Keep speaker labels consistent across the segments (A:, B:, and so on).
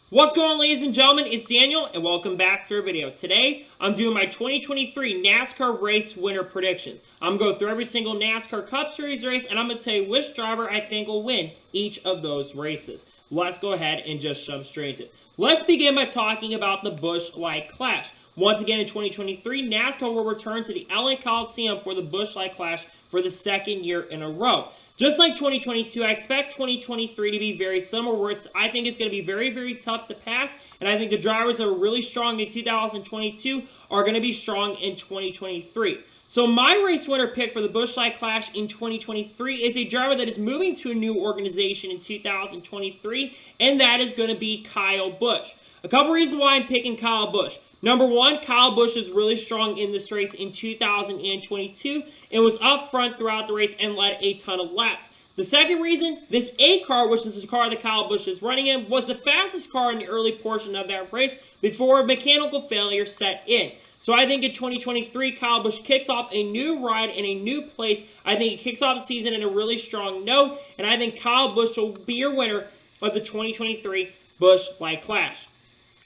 A: What's going on, ladies and gentlemen? It's Daniel, and welcome back to our video. Today, I'm doing my 2023 NASCAR race winner predictions. I'm going to go through every single NASCAR Cup Series race, and I'm going to tell you which driver I think will win each of those races. Let's go ahead and just jump straight to it. Let's begin by talking about the Busch Light Clash. Once again, in 2023, NASCAR will return to the LA Coliseum for the Busch Light Clash for the second year in a row. Just like 2022, I expect 2023 to be very similar, where I think it's going to be very, very tough to pass, and I think the drivers that were really strong in 2022 are going to be strong in 2023. So my race winner pick for the Busch Light Clash in 2023 is a driver that is moving to a new organization in 2023, and that is going to be Kyle Busch. A couple reasons why I'm picking Kyle Busch. Number one, Kyle Busch was really strong in this race in 2022 and was up front throughout the race and led a ton of laps. The second reason, this A car, which is the car that Kyle Busch is running in, was the fastest car in the early portion of that race before a mechanical failure set in. So I think in 2023, Kyle Busch kicks off a new ride in a new place. I think he kicks off the season in a really strong note, and I think Kyle Busch will be your winner of the 2023 Busch Light Clash.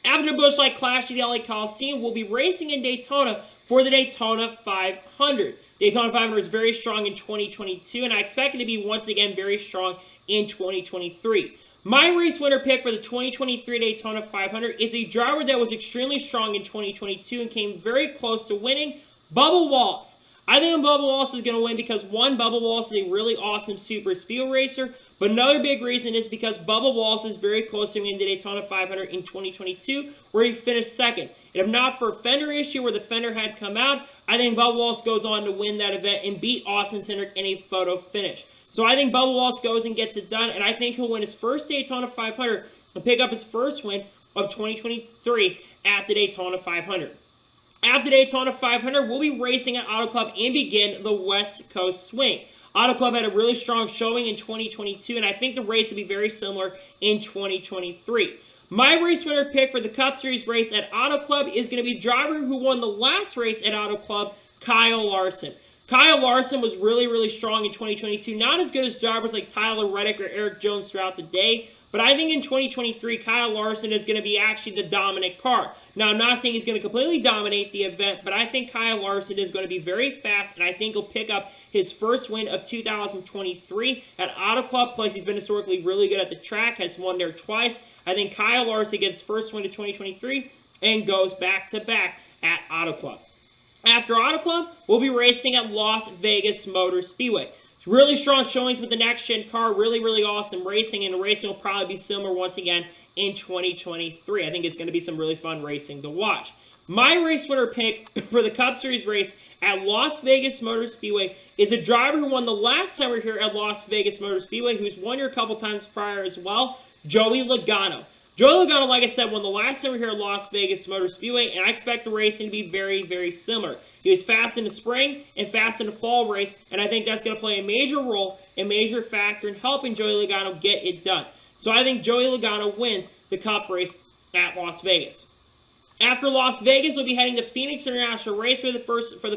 A: After the Busch Light Clash at the LA Coliseum, we'll be racing in Daytona for the Daytona 500. Daytona 500 is very strong in 2022, and I expect it to be once again very strong in 2023. My race winner pick for the 2023 Daytona 500 is a driver that was extremely strong in 2022 and came very close to winning, Bubba Wallace. I think Bubba Wallace is going to win because, one, Bubba Wallace is a really awesome super speed racer, but another big reason is because Bubba Wallace is very close to winning the Daytona 500 in 2022, where he finished second. And if not for a fender issue where the fender had come out, I think Bubba Wallace goes on to win that event and beat Austin Cindric in a photo finish. So I think Bubba Wallace goes and gets it done, and I think he'll win his first Daytona 500 and pick up his first win of 2023 at the Daytona 500. After Daytona 500, we'll be racing at Auto Club and begin the West Coast Swing. Auto Club had a really strong showing in 2022, and I think the race will be very similar in 2023. My race winner pick for the Cup Series race at Auto Club is going to be the driver who won the last race at Auto Club, Kyle Larson. Kyle Larson was really, really strong in 2022. Not as good as drivers like Tyler Reddick or Eric Jones throughout the day, but I think in 2023, Kyle Larson is going to be actually the dominant car. Now, I'm not saying he's going to completely dominate the event, but I think Kyle Larson is going to be very fast, and I think he'll pick up his first win of 2023 at Auto Club. Plus, he's been historically really good at the track, has won there twice. I think Kyle Larson gets his first win of 2023 and goes back-to-back at Auto Club. After Auto Club, we'll be racing at Las Vegas Motor Speedway. Really strong showings with the next-gen car, really, really awesome racing, and the racing will probably be similar once again in 2023. I think it's going to be some really fun racing to watch. My race winner pick for the Cup Series race at Las Vegas Motor Speedway is a driver who won the last time we were here at Las Vegas Motor Speedway, who's won here a couple times prior as well, Joey Logano. Joey Logano, like I said, won the last time we were here at Las Vegas Motor Speedway, and I expect the racing to be very, very similar. He was fast in the spring and fast in the fall race, and I think that's going to play a major role, a major factor in helping Joey Logano get it done. So I think Joey Logano wins the Cup race at Las Vegas. After Las Vegas, we'll be heading to Phoenix International Race for the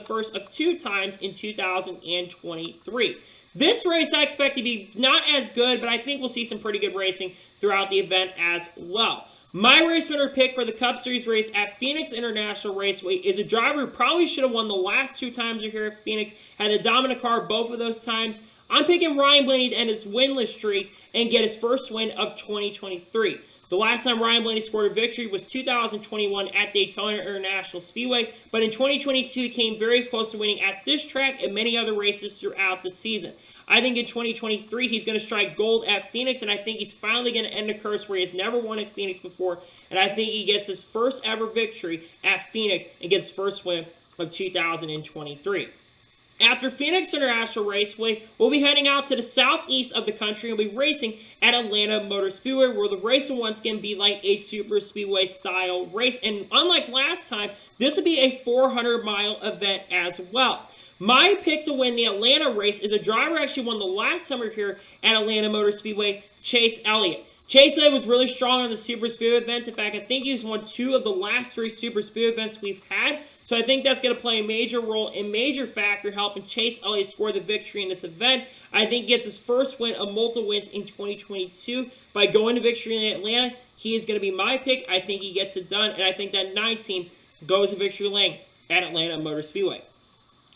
A: first of two times in 2023. This race I expect to be not as good, but I think we'll see some pretty good racing throughout the event as well. My race winner pick for the Cup Series race at Phoenix International Raceway is a driver who probably should have won the last two times you're here at Phoenix, had a dominant car both of those times. I'm picking Ryan Blaney to end his winless streak and get his first win of 2023. The last time Ryan Blaney scored a victory was 2021 at Daytona International Speedway, but in 2022 he came very close to winning at this track and many other races throughout the season. I think in 2023 he's going to strike gold at Phoenix, and I think he's finally going to end a curse where he has never won at Phoenix before, and I think he gets his first ever victory at Phoenix and gets his first win of 2023. After Phoenix International Raceway, we'll be heading out to the southeast of the country and we'll be racing at Atlanta Motor Speedway, where the race will once again be like a super speedway style race. And unlike last time, this will be a 400-mile event as well. My pick to win the Atlanta race is a driver who actually won the last summer here at Atlanta Motor Speedway, Chase Elliott. Chase Elliott was really strong on the super speed events. In fact, I think he's won two of the last three super speed events we've had. So I think that's going to play a major role and major factor helping Chase Elliott score the victory in this event. I think he gets his first win of multiple wins in 2022 by going to victory in Atlanta. he is going to be my pick. I think he gets it done, and I think that 19 goes to victory lane at Atlanta Motor Speedway.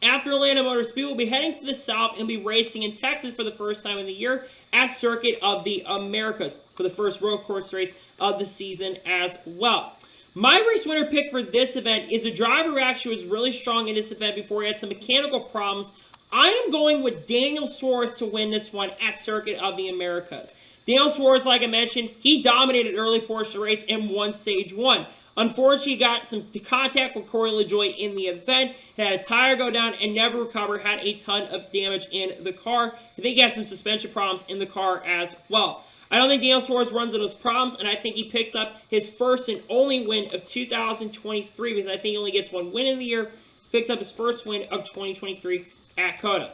A: After Atlanta Motor Speedway, we'll be heading to the south and be racing in Texas for the first time in the year at Circuit of the Americas for the first road course race of the season as well. My race winner pick for this event is a driver who actually was really strong in this event before he had some mechanical problems. I am going with Daniel Suarez to win this one at Circuit of the Americas. Daniel Suarez, like I mentioned, he dominated early portion of the race and won stage 1. Unfortunately, he got some contact with Corey LaJoie in the event, had a tire go down and never recovered, had a ton of damage in the car. I think he had some suspension problems in the car as well. I don't think Daniel Suarez runs into those problems, and I think he picks up his first and only win of 2023 because I think he only gets one win in the year. Picks up his first win of 2023 at COTA.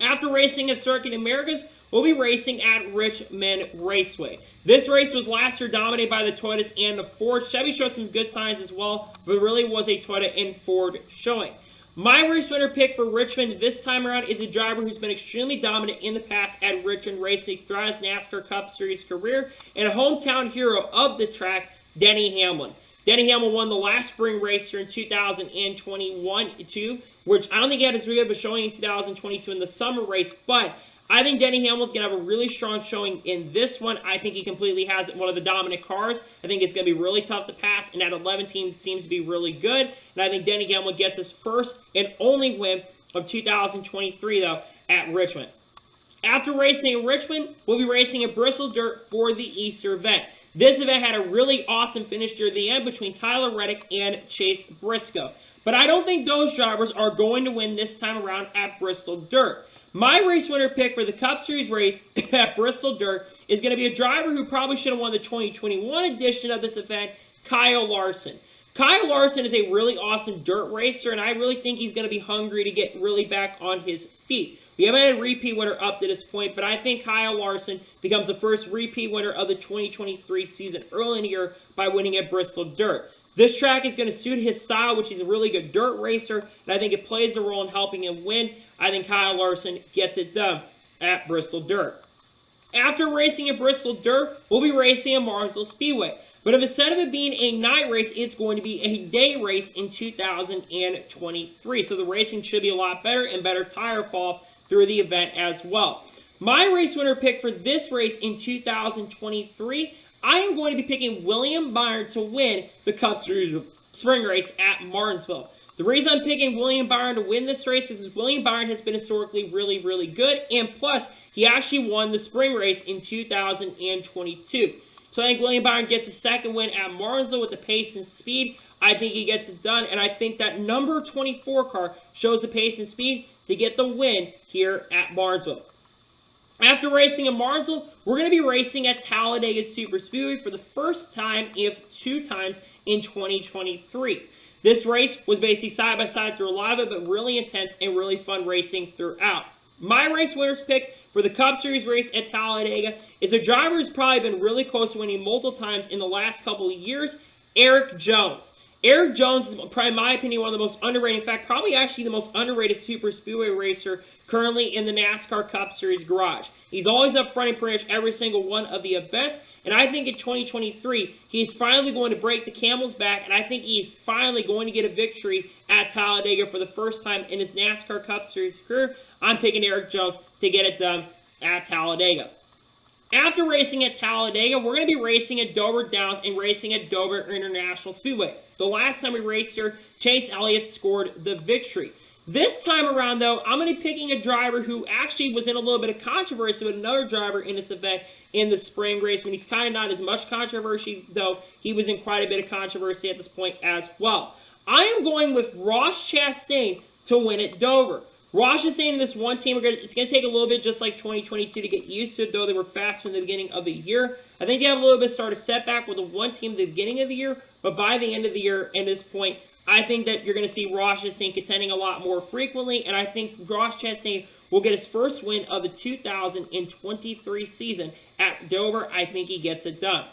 A: After racing at Circuit Americas, we'll be racing at Richmond Raceway. This race was last year dominated by the Toyotas and the Fords. Chevy showed some good signs as well, but really was a Toyota and Ford showing. My race winner pick for Richmond this time around is a driver who's been extremely dominant in the past at Richmond Racing throughout his NASCAR Cup Series career, and a hometown hero of the track, Denny Hamlin. Denny Hamlin won the last spring race here in 2021-2, which I don't think he had as good of a showing in 2022 in the summer race, but I think Denny Hamlin's going to have a really strong showing in this one. I think he completely has one of the dominant cars. I think it's going to be really tough to pass, and that 11 team seems to be really good. And I think Denny Hamlin gets his first and only win of 2023, though, at Richmond. After racing at Richmond, we'll be racing at Bristol Dirt for the Easter event. This event had a really awesome finish near the end between Tyler Reddick and Chase Briscoe. But I don't think those drivers are going to win this time around at Bristol Dirt. My race winner pick for the Cup Series race at Bristol Dirt is going to be a driver who probably should have won the 2021 edition of this event, Kyle Larson. Kyle Larson is a really awesome dirt racer, and I really think he's going to be hungry to get really back on his feet. We haven't had a repeat winner up to this point, but I think Kyle Larson becomes the first repeat winner of the 2023 season early in the year by winning at Bristol Dirt. This track is going to suit his style, which he's a really good dirt racer, and I think it plays a role in helping him win. I think Kyle Larson gets it done at Bristol Dirt. After racing at Bristol Dirt, we'll be racing at Martinsville Speedway. But instead of it being a night race, it's going to be a day race in 2023. So the racing should be a lot better and better tire fall through the event as well. My race winner pick for this race in 2023, I am going to be picking William Byron to win the Cup Series spring race at Martinsville. The reason I'm picking William Byron to win this race is William Byron has been historically really, really good, and plus, he actually won the spring race in 2022. So I think William Byron gets a second win at Martinsville with the pace and speed. I think he gets it done, and I think that number 24 car shows the pace and speed to get the win here at Martinsville. After racing at Martinsville, we're going to be racing at Talladega Super Speedway for the first time, if 2 times, in 2023. This race was basically side-by-side through a lot of it, but really intense and really fun racing throughout. My race winner's pick for the Cup Series race at Talladega is a driver who's probably been really close to winning multiple times in the last couple of years, Erik Jones. Erik Jones is probably, in my opinion, one of the most underrated, in fact, probably actually the most underrated super speedway racer currently in the NASCAR Cup Series garage. He's always up front in pretty much every single one of the events, and I think in 2023, he's finally going to break the camel's back, and I think he's finally going to get a victory at Talladega for the first time in his NASCAR Cup Series career. I'm picking Erik Jones to get it done at Talladega. After racing at Talladega, we're going to be racing at Dover Downs and racing at Dover International Speedway. The last time we raced here, Chase Elliott scored the victory. This time around, though, I'm going to be picking a driver who actually was in a little bit of controversy with another driver in this event in the spring race, when he's kind of not as much controversy, though he was in quite a bit of controversy at this point as well. I am going with Ross Chastain to win at Dover. Ross Chastain and this one team, it's going to take a little bit, just like 2022, to get used to it, though they were faster in the beginning of the year. I think they have a little bit of setback with the one team at the beginning of the year, but by the end of the year, at this point, I think that you're going to see Ross Chastain contending a lot more frequently, and I think Ross Chastain will get his first win of the 2023 season at Dover. I think he gets it done.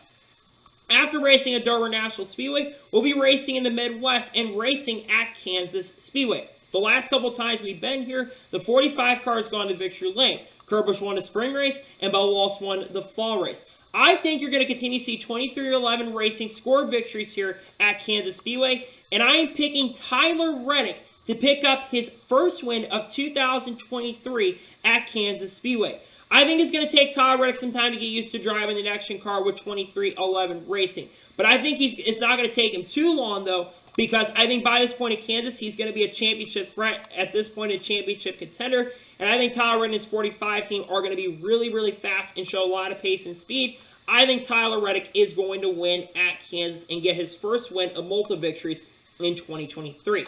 A: After racing at Dover National Speedway, we'll be racing in the Midwest and racing at Kansas Speedway. The last couple times we've been here, the 45 car has gone to victory lane. Kurt Busch won the spring race, and Bubba Wallace won the fall race. I think you're going to continue to see 23-11 Racing score victories here at Kansas Speedway, and I am picking Tyler Reddick to pick up his first win of 2023 at Kansas Speedway. I think it's going to take Tyler Reddick some time to get used to driving the next-gen car with 23-11 Racing. But I think it's not going to take him too long, though, because I think by this point in Kansas, he's going to be a championship threat, at this point a championship contender. And I think Tyler Reddick and his 45 team are going to be really, really fast and show a lot of pace and speed. I think Tyler Reddick is going to win at Kansas and get his first win of multiple victories in 2023.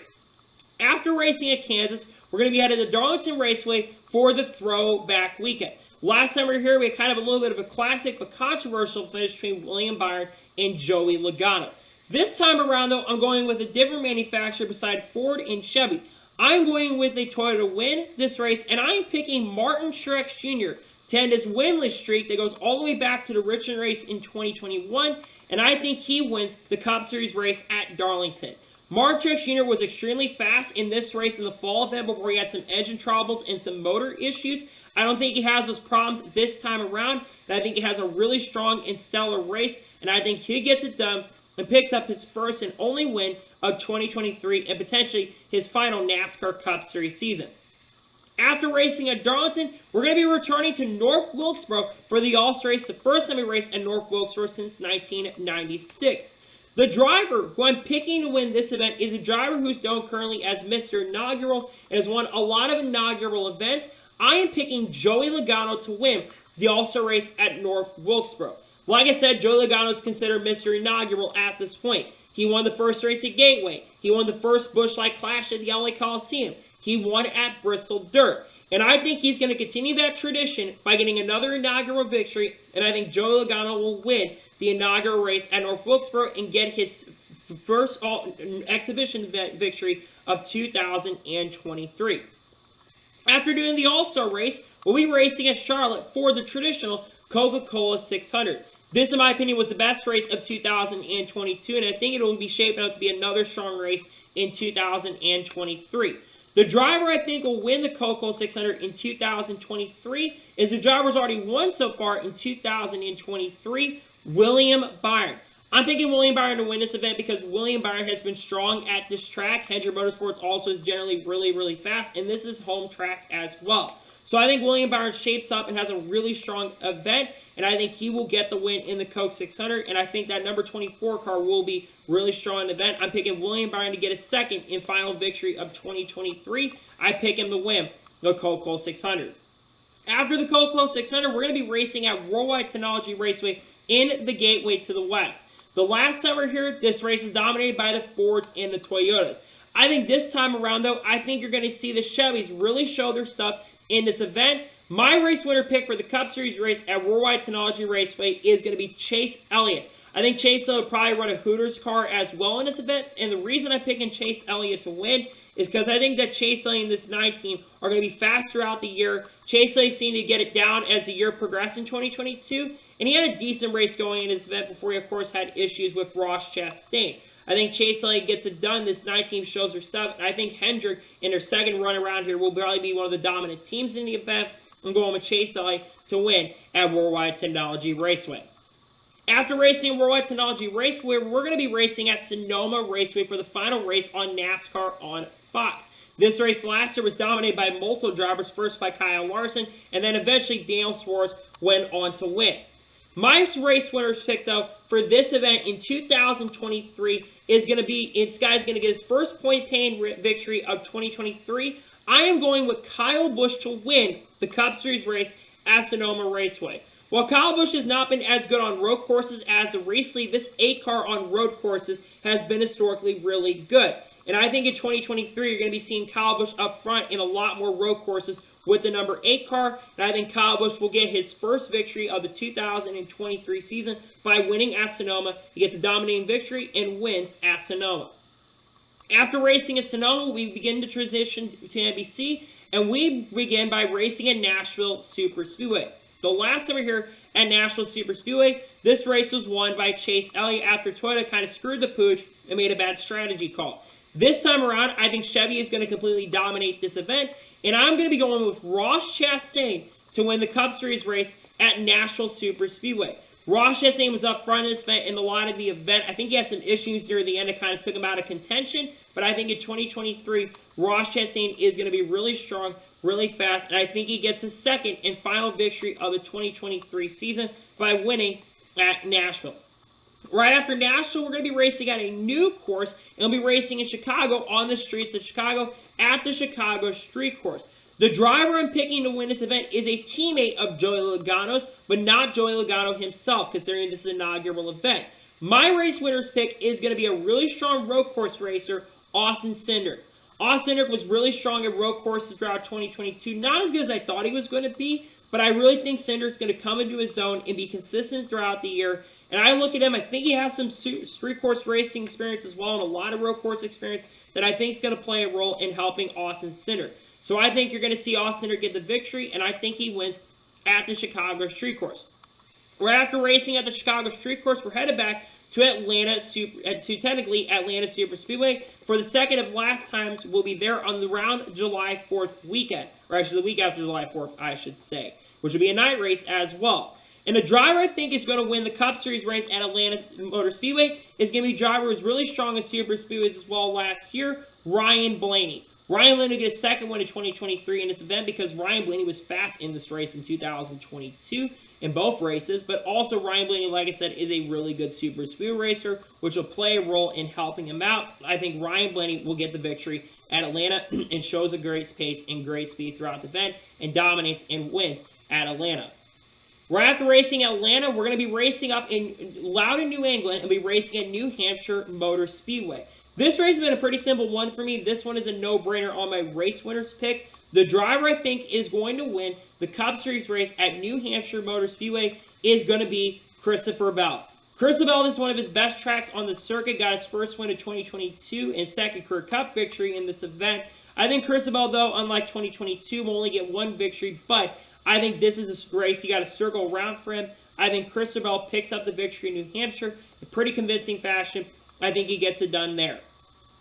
A: After racing at Kansas, we're going to be headed to Darlington Raceway for the throwback weekend. Last time we were here, we had kind of a little bit of a classic but controversial finish between William Byron and Joey Logano. This time around, though, I'm going with a different manufacturer beside Ford and Chevy. I'm going with a Toyota to win this race, and I'm picking Martin Truex Jr. to end his winless streak that goes all the way back to the Richmond race in 2021, and I think he wins the Cup Series race at Darlington. Martin Truex Jr. was extremely fast in this race in the fall event before he had some engine troubles and some motor issues. I don't think he has those problems this time around, and I think he has a really strong and stellar race, and I think he gets it done and picks up his first and only win of 2023 and potentially his final NASCAR Cup Series season. After racing at Darlington, we're going to be returning to North Wilkesboro for the All-Star race, the first time we raced at North Wilkesboro since 1996. The driver who I'm picking to win this event is a driver who's known currently as Mr. Inaugural and has won a lot of inaugural events. I am picking Joey Logano to win the All-Star race at North Wilkesboro. Like I said, Joey Logano is considered Mr. Inaugural at this point. He won the first race at Gateway. He won the first Busch Light Clash at the LA Coliseum. He won at Bristol Dirt. And I think he's going to continue that tradition by getting another inaugural victory, and I think Joey Logano will win the inaugural race at North Wilkesboro and get his first exhibition victory of 2023. After doing the All-Star race, we'll be racing at Charlotte for the traditional Coca-Cola 600. This, in my opinion, was the best race of 2022, and I think it will be shaping up to be another strong race in 2023. The driver I think will win the Coca-Cola 600 in 2023 is the driver who's already won so far in 2023, William Byron. I'm picking William Byron to win this event because William Byron has been strong at this track. Hendrick Motorsports also is generally really, really fast, and this is home track as well. So I think William Byron shapes up and has a really strong event, and I think he will get the win in the Coke 600, and I think that number 24 car will be really strong in the event. I'm picking William Byron to get a second and final victory of 2023. I pick him to win the Coca-Cola 600. After the Coca-Cola 600, we're going to be racing at Worldwide Technology Raceway in the Gateway to the West. The last time we were here, this race is dominated by the Fords and the Toyotas. I think this time around, though, I think you're going to see the Chevys really show their stuff in this event. My race winner pick for the Cup Series race at Worldwide Technology Raceway is going to be Chase Elliott. I think Chase Elliott will probably run a Hooters car as well in this event, and the reason I'm picking Chase Elliott to win is because I think that Chase Elliott and this 9 team are going to be fast throughout the year. Chase Elliott seemed to get it down as the year progressed in 2022, and he had a decent race going in this event before he, of course, had issues with Ross Chastain. I think Chase Elliott gets it done. This 9 team shows their stuff, and I think Hendrick, in their second run around here, will probably be one of the dominant teams in the event. I'm going with Chase Elliott to win at Worldwide Technology Raceway. After racing at Worldwide Technology Raceway, we're going to be racing at Sonoma Raceway for the final race on NASCAR on Fox. This race last year was dominated by multiple drivers, first by Kyle Larson, and then eventually Daniel Suarez went on to win. My race winner's pick, though, for this event in 2023 is going to be, this guy's going to get his first point-paying victory of 2023. I am going with Kyle Busch to win the Cup Series race at Sonoma Raceway. While Kyle Busch has not been as good on road courses as of recently, this 8 car on road courses has been historically really good. And I think in 2023, you're going to be seeing Kyle Busch up front in a lot more road courses with the number 8 car. And I think Kyle Busch will get his first victory of the 2023 season by winning at Sonoma. He gets a dominating victory and wins at Sonoma. After racing at Sonoma, we begin to transition to NBC, and we begin by racing at Nashville Super Speedway. The last time we were here at Nashville Super Speedway, this race was won by Chase Elliott after Toyota kind of screwed the pooch and made a bad strategy call. This time around, I think Chevy is going to completely dominate this event, and I'm going to be going with Ross Chastain to win the Cup Series race at Nashville Super Speedway. Ross Chastain was up front in this event in a lot of the event. I think he had some issues near the end that kind of took him out of contention. But I think in 2023, Ross Chastain is going to be really strong, really fast. And I think he gets his second and final victory of the 2023 season by winning at Nashville. Right after Nashville, we're going to be racing at a new course, and we'll be racing in Chicago on the streets of Chicago at the Chicago Street Course. The driver I'm picking to win this event is a teammate of Joey Logano's, but not Joey Logano himself, considering this is an inaugural event. My race winner's pick is going to be a really strong road course racer, Austin Cindric. Austin Cindric was really strong at road courses throughout 2022. Not as good as I thought he was going to be, but I really think Cindric's going to come into his own and be consistent throughout the year. And I look at him, I think he has some street course racing experience as well and a lot of road course experience that I think is going to play a role in helping Austin Cindric. So I think you're going to see Austin Cindric get the victory, and I think he wins at the Chicago Street Course. Right after racing at the Chicago Street Course, we're headed back to Atlanta Super Speedway for the second of last times. We'll be there on around July 4th weekend, or actually the week after July 4th, I should say, which will be a night race as well. And the driver I think is going to win the Cup Series race at Atlanta Motor Speedway is going to be a driver who was really strong in Super Speedways as well last year, Ryan Blaney. Ryan Blaney will get a second win in 2023 in this event because Ryan Blaney was fast in this race in 2022 in both races, but also Ryan Blaney, like I said, is a really good Super Speedway racer, which will play a role in helping him out. I think Ryan Blaney will get the victory at Atlanta and shows a great pace and great speed throughout the event and dominates and wins at Atlanta. Right after racing at Atlanta, we're going to be racing up in Loudon, New England, and be racing at New Hampshire Motor Speedway. This race has been a pretty simple one for me. This one is a no-brainer on my race winners pick. The driver I think is going to win the Cup Series race at New Hampshire Motor Speedway is going to be Christopher Bell. Christopher Bell, this is one of his best tracks on the circuit, got his first win in 2022 and second career Cup victory in this event. I think Christopher Bell, though, unlike 2022, will only get one victory, but I think this is a race you got to circle around for him. I think Christopher Bell picks up the victory in New Hampshire in pretty convincing fashion. I think he gets it done there.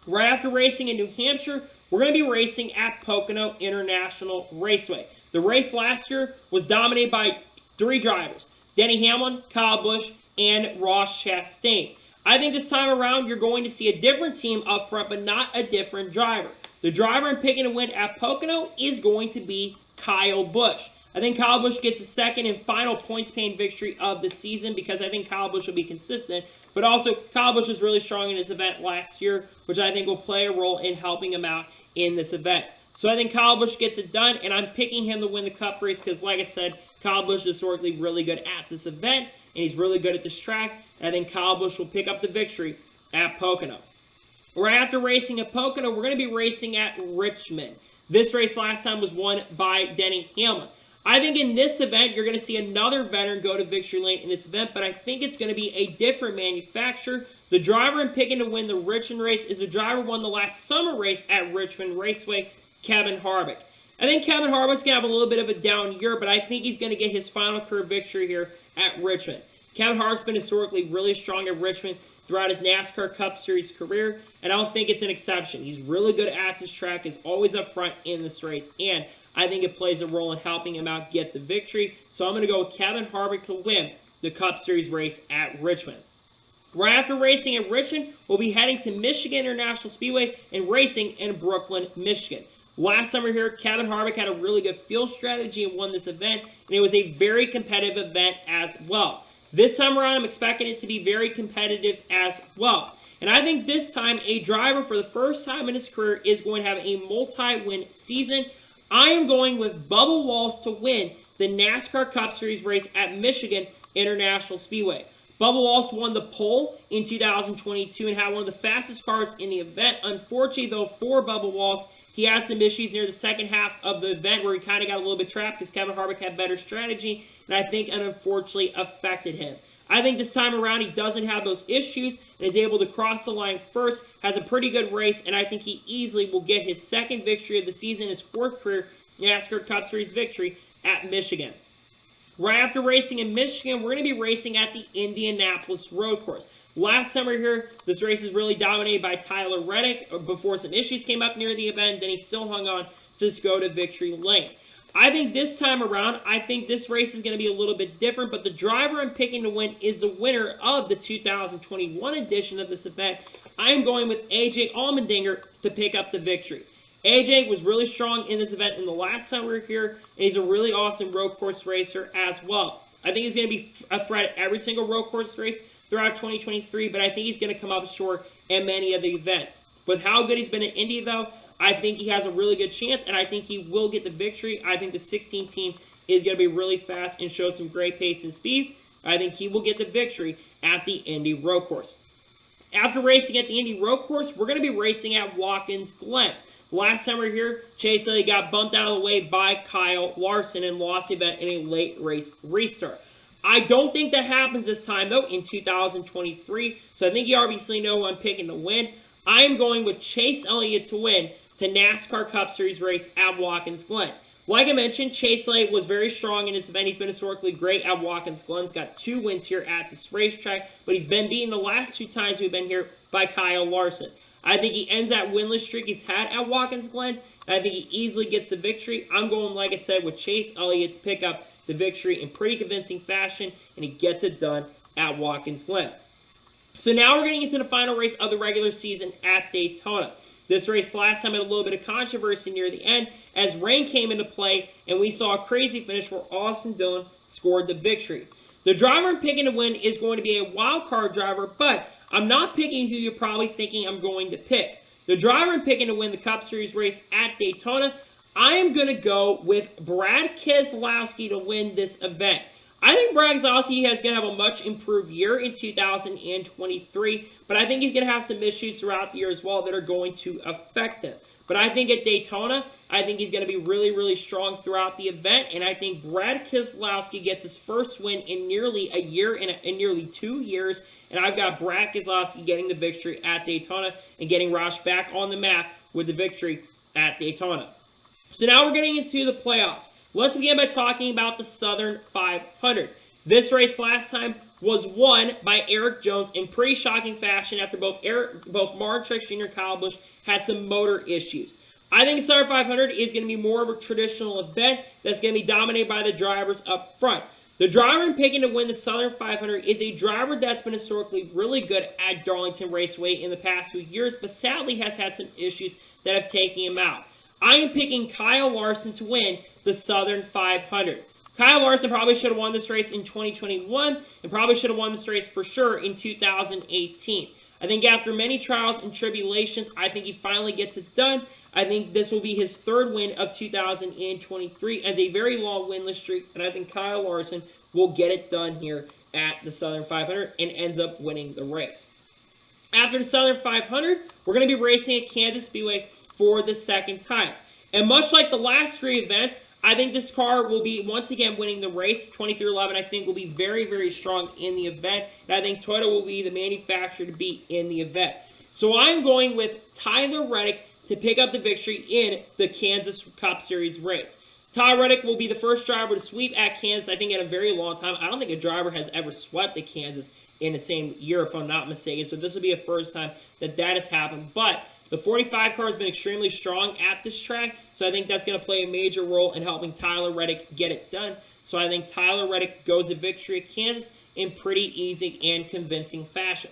A: Right after racing in New Hampshire, we're going to be racing at Pocono International Raceway. The race last year was dominated by three drivers, Denny Hamlin, Kyle Busch, and Ross Chastain. I think this time around you're going to see a different team up front, but not a different driver. The driver I'm picking to win at Pocono is going to be Kyle Busch. I think Kyle Busch gets the second and final points-paying victory of the season because I think Kyle Busch will be consistent. But also, Kyle Busch was really strong in this event last year, which I think will play a role in helping him out in this event. So I think Kyle Busch gets it done, and I'm picking him to win the Cup race because, like I said, Kyle Busch is historically really good at this event, and he's really good at this track. And I think Kyle Busch will pick up the victory at Pocono. Right after racing at Pocono, we're going to be racing at Richmond. This race last time was won by Denny Hamlin. I think in this event, you're going to see another veteran go to victory lane in this event, but I think it's going to be a different manufacturer. The driver I'm picking to win the Richmond race is the driver who won the last summer race at Richmond Raceway, Kevin Harvick. I think Kevin Harvick's going to have a little bit of a down year, but I think he's going to get his final career victory here at Richmond. Kevin Harvick's been historically really strong at Richmond throughout his NASCAR Cup Series career, and I don't think it's an exception. He's really good at this track, is always up front in this race, and I think it plays a role in helping him out get the victory. So I'm going to go with Kevin Harvick to win the Cup Series race at Richmond. Right after racing at Richmond, we'll be heading to Michigan International Speedway and racing in Brooklyn, Michigan. Last summer here, Kevin Harvick had a really good field strategy and won this event, and it was a very competitive event as well. This time around, I'm expecting it to be very competitive as well. And I think this time, a driver for the first time in his career is going to have a multi-win season. I am going with Bubba Wallace to win the NASCAR Cup Series race at Michigan International Speedway. Bubba Wallace won the pole in 2022 and had one of the fastest cars in the event. Unfortunately, though, for Bubba Wallace, he had some issues near the second half of the event where he kind of got a little bit trapped because Kevin Harvick had better strategy, and I think it unfortunately affected him. I think this time around he doesn't have those issues and is able to cross the line first, has a pretty good race, and I think he easily will get his second victory of the season, his fourth career NASCAR Cup Series victory at Michigan. Right after racing in Michigan, we're going to be racing at the Indianapolis Road Course. Last summer here, this race was really dominated by Tyler Reddick before some issues came up near the event, then he still hung on to go to victory lane. I think this time around, I think this race is going to be a little bit different, but the driver I'm picking to win is the winner of the 2021 edition of this event. I am going with AJ Allmendinger to pick up the victory. AJ was really strong in this event in the last time we were here, and he's a really awesome road course racer as well. I think he's going to be a threat at every single road course race throughout 2023, but I think he's going to come up short in many of the events. With how good he's been in Indy, though, I think he has a really good chance, and I think he will get the victory. I think the 16 team is going to be really fast and show some great pace and speed. I think he will get the victory at the Indy road course. After racing at the Indy road course, we're going to be racing at Watkins Glen. Last time we were here, Chase Elliott got bumped out of the way by Kyle Larson and lost the event in a late race restart. I don't think that happens this time, though, in 2023, so I think you obviously know who I'm picking to win. I am going with Chase Elliott to win the NASCAR Cup Series race at Watkins Glen. Like I mentioned, Chase Elliott was very strong in this event. He's been historically great at Watkins Glen. He's got 2 wins here at this racetrack, but he's been beaten the last 2 times we've been here by Kyle Larson. I think he ends that winless streak he's had at Watkins Glen, and I think he easily gets the victory. I'm going, like I said, with Chase Elliott to pick up the victory in pretty convincing fashion, and he gets it done at Watkins Glen. So now we're getting into the final race of the regular season at Daytona. This race last time had a little bit of controversy near the end as rain came into play, and we saw a crazy finish where Austin Dillon scored the victory. The driver I'm picking to win is going to be a wild card driver, but I'm not picking who you're probably thinking I'm going to pick. The driver I'm picking to win the Cup Series race at Daytona, I am going to go with Brad Keselowski to win this event. I think Brad Keselowski is going to have a much improved year in 2023, but I think he's going to have some issues throughout the year as well that are going to affect him. But I think at Daytona, I think he's going to be really, really strong throughout the event, and I think Brad Keselowski gets his first win in nearly a year, in nearly 2 years, and I've got Brad Keselowski getting the victory at Daytona and getting Roush back on the map with the victory at Daytona. So now we're getting into the playoffs. Let's begin by talking about the Southern 500. This race last time was won by Eric Jones in pretty shocking fashion after both Martin Truex Jr. and Kyle Busch had some motor issues. I think the Southern 500 is going to be more of a traditional event that's going to be dominated by the drivers up front. The driver I'm picking to win the Southern 500 is a driver that's been historically really good at Darlington Raceway in the past few years, but sadly has had some issues that have taken him out. I am picking Kyle Larson to win the Southern 500. Kyle Larson probably should have won this race in 2021 and probably should have won this race for sure in 2018. I think after many trials and tribulations, I think he finally gets it done. I think this will be his 3rd win of 2023 as a very long winless streak, and I think Kyle Larson will get it done here at the Southern 500 and ends up winning the race. After the Southern 500, we're going to be racing at Kansas Speedway for the 2nd time. And much like the last 3 events, I think this car will be once again winning the race. 2311, I think, will be very, very strong in the event. And I think Toyota will be the manufacturer to beat in the event. So I'm going with Tyler Reddick to pick up the victory in the Kansas Cup Series race. Tyler Reddick will be the first driver to sweep at Kansas, I think, in a very long time. I don't think a driver has ever swept at Kansas in the same year, if I'm not mistaken. So this will be a first time that has happened. But the 45 car has been extremely strong at this track, so I think that's going to play a major role in helping Tyler Reddick get it done. So I think Tyler Reddick goes to victory at Kansas in pretty easy and convincing fashion.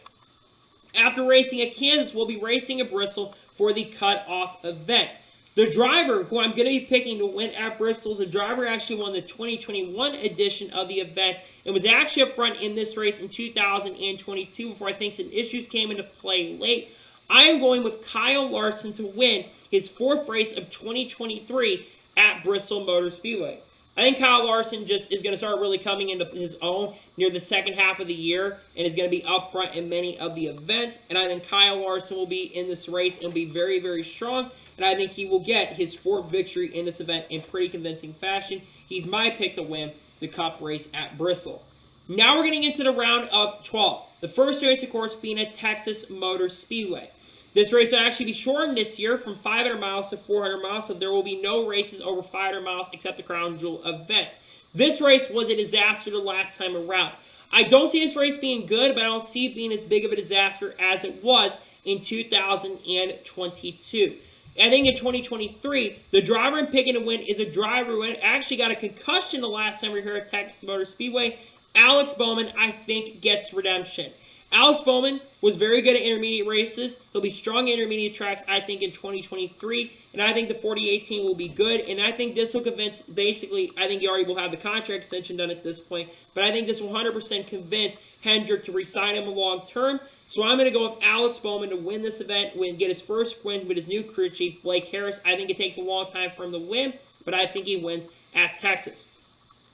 A: After racing at Kansas, we'll be racing at Bristol for the cutoff event. The driver who I'm going to be picking to win at Bristol is a driver who actually won the 2021 edition of the event and was actually up front in this race in 2022 before I think some issues came into play late. I am going with Kyle Larson to win his 4th race of 2023 at Bristol Motor Speedway. I think Kyle Larson just is going to start really coming into his own near the second half of the year and is going to be up front in many of the events. And I think Kyle Larson will be in this race and be very, very strong. And I think he will get his 4th victory in this event in pretty convincing fashion. He's my pick to win the Cup race at Bristol. Now we're getting into the round of 12. The first race, of course, being at Texas Motor Speedway. This race will actually be shortened this year from 500 miles to 400 miles, so there will be no races over 500 miles except the Crown Jewel events. This race was a disaster the last time around. I don't see this race being good, but I don't see it being as big of a disaster as it was in 2022. I think in 2023, the driver I'm picking to win is a driver who actually got a concussion the last time we were here at Texas Motor Speedway. Alex Bowman, I think, gets redemption. Alex Bowman was very good at intermediate races. He'll be strong at intermediate tracks, I think, in 2023. And I think the 4018 will be good. And I think this will convince, basically, I think he already will have the contract extension done at this point. But I think this will 100% convince Hendrick to re-sign him long term. So I'm going to go with Alex Bowman to win this event, get his first win with his new crew chief, Blake Harris. I think it takes a long time for him to win, but I think he wins at Texas.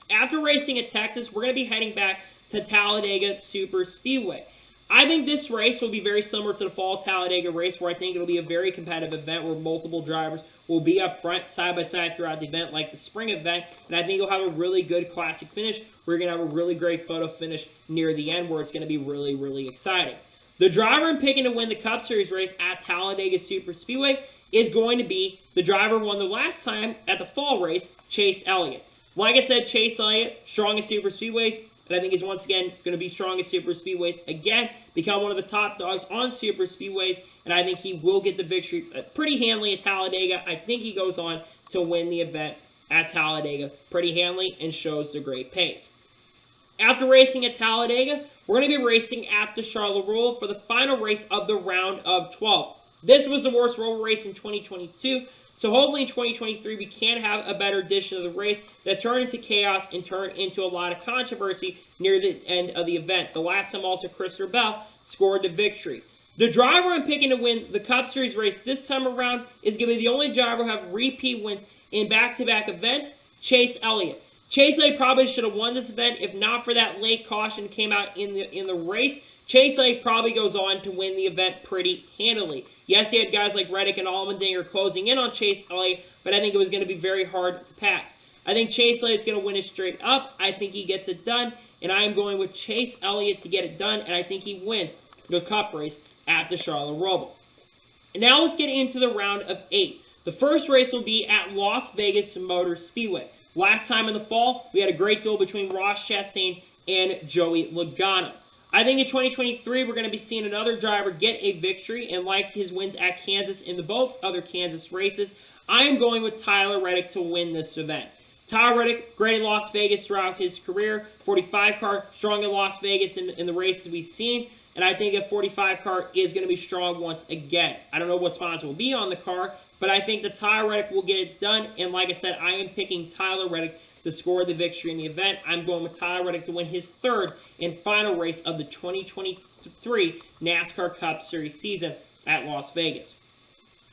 A: After racing at Texas, we're going to be heading back to Talladega Super Speedway. I think this race will be very similar to the fall Talladega race, where I think it'll be a very competitive event where multiple drivers will be up front side by side throughout the event like the spring event, and I think you'll have a really good classic finish. We're going to have a really great photo finish near the end where it's going to be really, really exciting. The driver I'm picking to win the Cup Series race at Talladega Super Speedway is going to be the driver who won the last time at the fall race, Chase Elliott. Like I said, Chase Elliott, strong at Super Speedways, and I think he's once again going to be strong at Super Speedways again, become one of the top dogs on Super Speedways, and I think he will get the victory pretty handily at Talladega. I think he goes on to win the event at Talladega pretty handily and shows the great pace. After racing at Talladega, we're going to be racing at the Charlotte Roval for the final race of the round of 12. This was the worst roval race in 2022, so hopefully in 2023 we can have a better edition of the race that turned into chaos and turned into a lot of controversy near the end of the event. The last time also Christopher Bell scored the victory. The driver I'm picking to win the Cup Series race this time around is going to be the only driver who have repeat wins in back-to-back events, Chase Elliott. Chase Elliott probably should have won this event if not for that late caution that came out in the race. Chase Elliott probably goes on to win the event pretty handily. Yes, he had guys like Reddick and Allmendinger closing in on Chase Elliott, but I think it was going to be very hard to pass. I think Chase Elliott's going to win it straight up. I think he gets it done, and I am going with Chase Elliott to get it done, and I think he wins the Cup race at the Charlotte Roval. And now let's get into the round of 8. The first race will be at Las Vegas Motor Speedway. Last time in the fall, we had a great duel between Ross Chastain and Joey Logano. I think in 2023, we're going to be seeing another driver get a victory, and like his wins at Kansas in the both other Kansas races, I am going with Tyler Reddick to win this event. Tyler Reddick, great in Las Vegas throughout his career, 45 car, strong in Las Vegas in the races we've seen, and I think a 45 car is going to be strong once again. I don't know what sponsor will be on the car, but I think that Tyler Reddick will get it done, and like I said, I am picking Tyler Reddick to score the victory in the event. I'm going with Tyler Reddick to win his third and final race of the 2023 NASCAR Cup Series season at Las Vegas.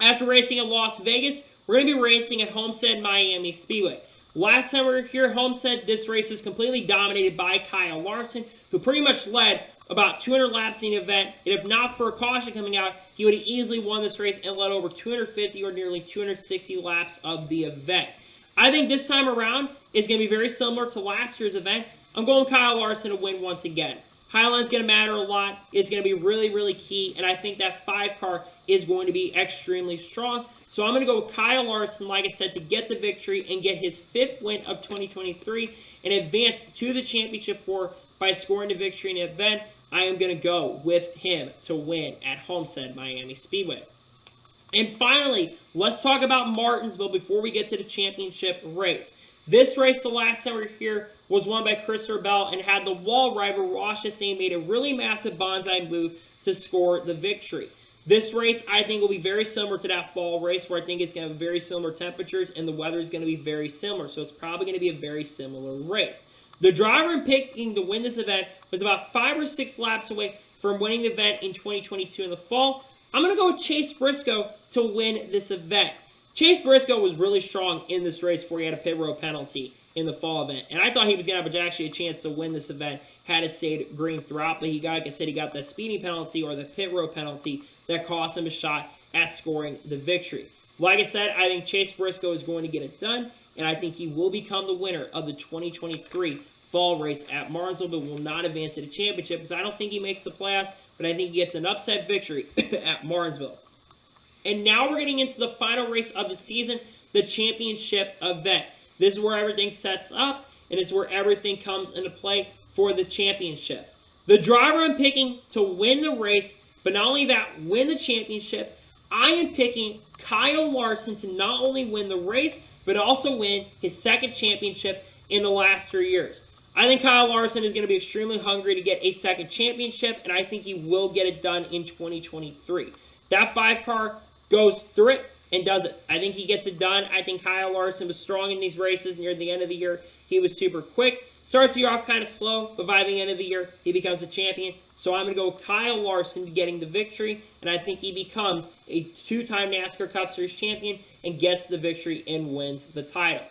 A: After racing at Las Vegas, we're going to be racing at Homestead Miami Speedway. Last time we were here at Homestead, this race was completely dominated by Kyle Larson, who pretty much led about 200 laps in the event, and if not for a caution coming out, he would have easily won this race and led over 250 or nearly 260 laps of the event. I think this time around is going to be very similar to last year's event. I'm going Kyle Larson to win once again. Highline's going to matter a lot. It's going to be really, really key, and I think that 5 car is going to be extremely strong. So I'm going to go with Kyle Larson, like I said, to get the victory and get his 5th win of 2023 and advance to the championship 4 by scoring the victory in the event. I am going to go with him to win at Homestead Miami Speedway. And finally, let's talk about Martinsville before we get to the championship race. This race, the last time we were here, was won by Christopher Bell and had the wall rider Ross Chastain made a really massive bonsai move to score the victory. This race, I think, will be very similar to that fall race where I think it's going to have very similar temperatures and the weather is going to be very similar. So it's probably going to be a very similar race. The driver I'm picking to win this event was about 5 or 6 laps away from winning the event in 2022 in the fall. I'm going to go with Chase Briscoe to win this event. Chase Briscoe was really strong in this race before he had a pit road penalty in the fall event. And I thought he was going to have actually a chance to win this event had it stayed green throughout. But he got, like I said, he got that speeding penalty or the pit road penalty that cost him a shot at scoring the victory. Like I said, I think Chase Briscoe is going to get it done. And I think he will become the winner of the 2023 fall race at Martinsville, but will not advance to the championship because I don't think he makes the playoffs, but I think he gets an upset victory at Martinsville. And now we're getting into the final race of the season, the championship event. This is where everything sets up, and this is where everything comes into play for the championship. The driver I'm picking to win the race, but not only that, win the championship, I am picking Kyle Larson to not only win the race, but also win his second championship in the last 3 years. I think Kyle Larson is going to be extremely hungry to get a second championship, and I think he will get it done in 2023. That 5 car goes through it and does it. I think he gets it done. I think Kyle Larson was strong in these races near the end of the year. He was super quick. Starts the year off kind of slow, but by the end of the year, he becomes a champion. So I'm going to go with Kyle Larson getting the victory, and I think he becomes a 2-time NASCAR Cup Series champion and gets the victory and wins the title.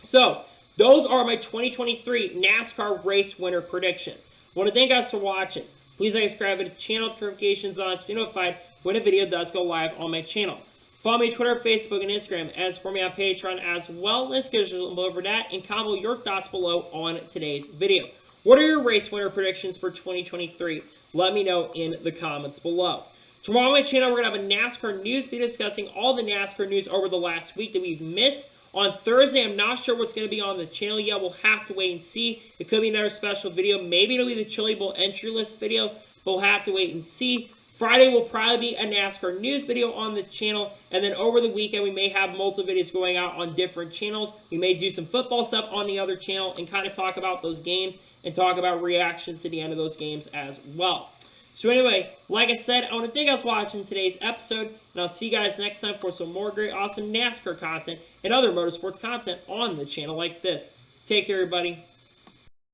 A: So, those are my 2023 NASCAR race winner predictions. I want to thank you guys for watching. Please like, subscribe to the channel, notifications on, so you're notified when a video does go live on my channel. Follow me on Twitter, Facebook, and Instagram, as for me on Patreon as well. Let's get over that and comment your thoughts below on today's video. What are your race winner predictions for 2023? Let me know in the comments below. Tomorrow on my channel, we're going to have a NASCAR news video discussing all the NASCAR news over the last week that we've missed. On Thursday, I'm not sure what's going to be on the channel yet. We'll have to wait and see. It could be another special video. Maybe it'll be the Chili Bowl entry list video, but we'll have to wait and see. Friday will probably be a NASCAR news video on the channel, and then over the weekend, we may have multiple videos going out on different channels. We may do some football stuff on the other channel and kind of talk about those games and talk about reactions to the end of those games as well. So anyway, like I said, I want to thank you guys for watching today's episode, and I'll see you guys next time for some more great, awesome NASCAR content and other motorsports content on the channel like this. Take care, everybody.